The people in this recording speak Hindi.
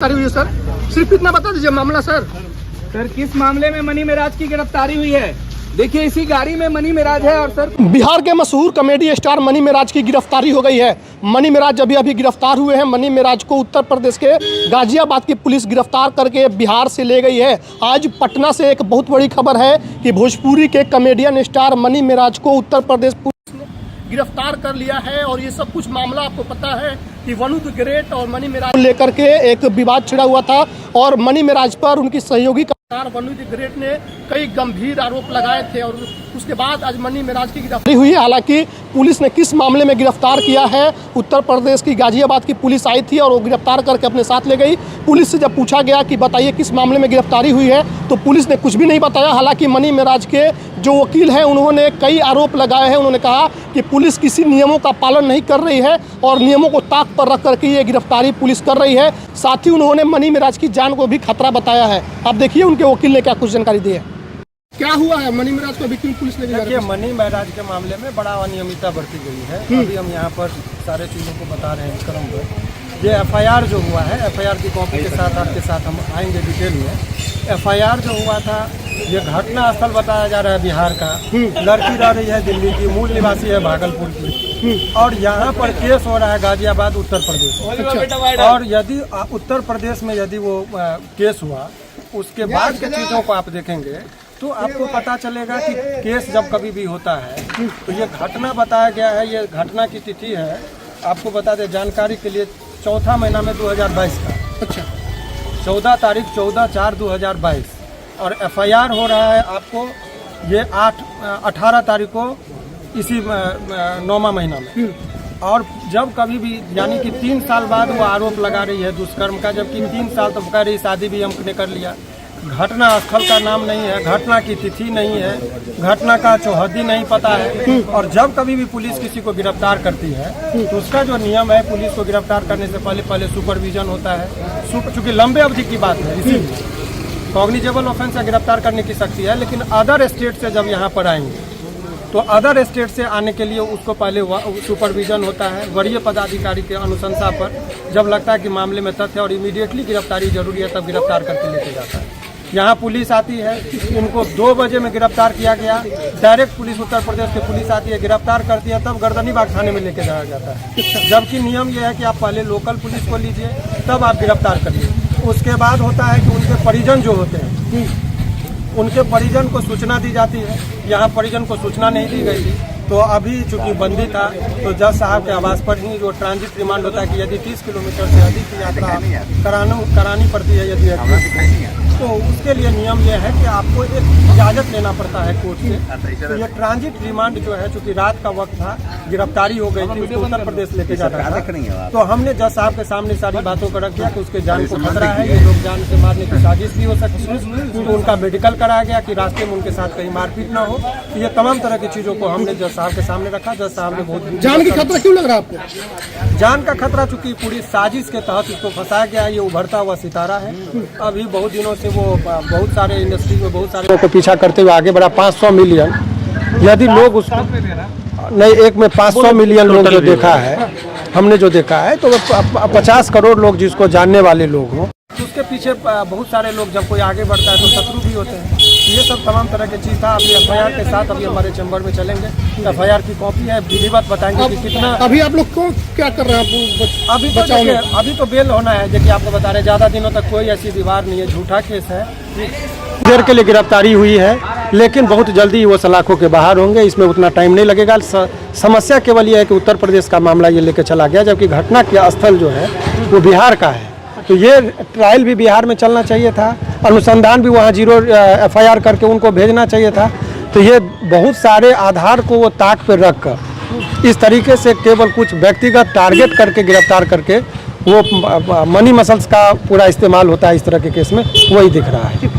हुई है सर, सिर्फ इतना बता दीजिए मामला सर। सर किस मामले में मनी मेराज की गिरफ्तारी हुई है? देखिए इसी गाड़ी में मनी मेराज है और सर बिहार के मशहूर कॉमेडी स्टार मनी मेराज की गिरफ्तारी हो गई है। मनी मेराज अभी गिरफ्तार हुए हैं। मनी मेराज को उत्तर प्रदेश के गाजियाबाद की पुलिस गिरफ्तार करके बिहार से ले गई है। आज पटना से एक बहुत बड़ी खबर है कि भोजपुरी के कॉमेडियन स्टार मनी मेराज को उत्तर प्रदेश पुलिस ने गिरफ्तार कर लिया है। और ये सब कुछ मामला आपको पता है कि वनु द ग्रेट और मनी मेराज लेकर के एक विवाद छिड़ा हुआ था और मनी मेराज पर उनकी सहयोगी वनु द ग्रेट ने कई गंभीर आरोप लगाए थे और उसके बाद आज मनी मेराज की गिरफ्तारी हुई है। हालांकि पुलिस ने किस मामले में गिरफ्तार किया है, उत्तर प्रदेश की गाजियाबाद की पुलिस आई थी और वो गिरफ्तार करके अपने साथ ले गई। पुलिस से जब पूछा गया कि बताइए किस मामले में गिरफ्तारी हुई है तो पुलिस ने कुछ भी नहीं बताया। हालांकि मनी मेराज के जो वकील हैं उन्होंने कई आरोप लगाए हैं। उन्होंने कहा कि पुलिस किसी नियमों का पालन नहीं कर रही है और नियमों को ताक पर रख करके ये गिरफ्तारी पुलिस कर रही है। साथ ही उन्होंने मनी मेराज की जान को भी खतरा बताया है। अब देखिए उनके वकील ने क्या कुछ जानकारी दी है। क्या हुआ है मनी मेराज को वकील पुलिस ने? देखिए मनी मेराज के मामले में बड़ा अनियमितता बरती गई है। अभी हम यहाँ पर सारे चीज़ों को बता रहे हैं क्रम पर। ये FIR जो हुआ है, FIR की कॉपी के साथ आपके साथ हम आएंगे डिटेल में। FIR जो हुआ था ये घटना स्थल बताया जा रहा है बिहार का। लड़की रह रही है दिल्ली की, मूल निवासी है भागलपुर की और यहाँ पर केस हो रहा है गाजियाबाद उत्तर प्रदेश। और यदि उत्तर प्रदेश में यदि वो केस हुआ उसके बाद की चीज़ों को आप देखेंगे तो आपको पता चलेगा कि केस जब कभी भी होता है तो ये घटना बताया गया है। ये घटना की तिथि है, आपको बता दें जानकारी के लिए, चौथा महीना में 2022 का। अच्छा, 14 तारीख 14/4/2022 और FIR हो रहा है आपको ये 18 तारीख को इसी 9वां महीना में। और जब कभी भी यानी कि 3 साल बाद वो आरोप लगा रही है दुष्कर्म का, जबकि 3 साल तो कह रही शादी भी हमने कर लिया। घटना स्थल का नाम नहीं है, घटना की तिथि नहीं है, घटना का चौहद्दी नहीं पता है। और जब कभी भी पुलिस किसी को गिरफ्तार करती है तो उसका जो नियम है, पुलिस को गिरफ्तार करने से पहले सुपरविजन होता है। चूंकि लंबे अवधि की बात है इसीलिए कॉग्निजेबल ऑफेंस से गिरफ्तार करने की शक्ति है। लेकिन अदर स्टेट से जब यहाँ पर आएंगे तो अदर स्टेट से आने के लिए उसको पहले सुपरविजन होता है वरीय पदाधिकारी के अनुशंसा पर। जब लगता है कि मामले में तथ्य और इमीडिएटली गिरफ्तारी जरूरी है तब गिरफ्तार करके लेके जाता है। यहाँ पुलिस आती है, इनको 2 बजे में गिरफ्तार किया गया। डायरेक्ट पुलिस उत्तर प्रदेश की पुलिस आती है, गिरफ्तार करती है, तब गर्दनीबाग थाने में लेके जाया जाता है। जबकि नियम यह है कि आप पहले लोकल पुलिस को लीजिए तब आप गिरफ्तार करिए। उसके बाद होता है कि उनके परिजन जो होते हैं उनके परिजन को सूचना दी जाती है। यहाँ परिजन को सूचना नहीं दी गई थी तो अभी चूंकि बंदी था तो जज साहब के आवास पर ही जो ट्रांजिट रिमांड होता है कि यदि 30 किलोमीटर से अधिक की यात्रा करानी पड़ती है यदि तो उसके लिए नियम यह है कि आपको एक इजाज़त लेना पड़ता है कोर्ट से। तो ये ट्रांजिट रिमांड जो है चूंकि रात का वक्त था, गिरफ्तारी हो गई थी, उसको उत्तर प्रदेश लेके जाना था। तो हमने जज साहब के सामने सारी बातों को रख दिया कि उसके जान को खतरा है, ये लोग जान से मारने की साजिश भी हो सकती है। तो उनका मेडिकल कराया गया कि रास्ते में उनके साथ कहीं मारपीट ना हो। तो ये तमाम तरह की चीज़ों को हमने जज साहब के सामने रखा। जज साहब ने बहुत जान की खतरा क्यों लग रहा है आपको? जान का खतरा चूंकि पूरी साजिश के तहत इसको फंसाया गया है। ये उभरता हुआ सितारा है। अभी बहुत दिनों से वो बहुत सारे इंडस्ट्री में बहुत सारे लोगों को पीछा करते हुए आगे बढ़ा। 500 मिलियन यदि लोग उसको नहीं, एक में 500 मिलियन लोग जो देखा है, हमने जो देखा है तो 50 करोड़ लोग जिसको जानने वाले लोग हों तो उसके पीछे बहुत सारे लोग, जब कोई आगे बढ़ता है तो शत्रु भी होते हैं। ये सब तमाम तरह की चीज़ था। अभी FIR के साथ अभी हमारे चैम्बर में चलेंगे। FIR की कॉपी है, विधिवत बताएंगे कि कितना। अभी आप लोग को क्या कर रहे हैं? अभी तो बेल होना है, जैसे आपको बता रहे ज़्यादा दिनों तक कोई ऐसी दीवार नहीं है, झूठा केस है। देर के लिए गिरफ्तारी हुई है लेकिन बहुत जल्दी वो सलाखों के बाहर होंगे, इसमें उतना टाइम नहीं लगेगा। समस्या केवल यह है कि उत्तर प्रदेश का मामला ये लेके चला गया, जबकि घटना के स्थल जो है वो बिहार का है। तो ये ट्रायल भी बिहार में चलना चाहिए था, अनुसंधान भी वहाँ 0 FIR करके उनको भेजना चाहिए था। तो ये बहुत सारे आधार को वो ताक पर रख कर इस तरीके से केवल कुछ व्यक्तिगत टारगेट करके गिरफ्तार करके वो मनी मसल्स का पूरा इस्तेमाल होता है इस तरह के केस में, वही दिख रहा है।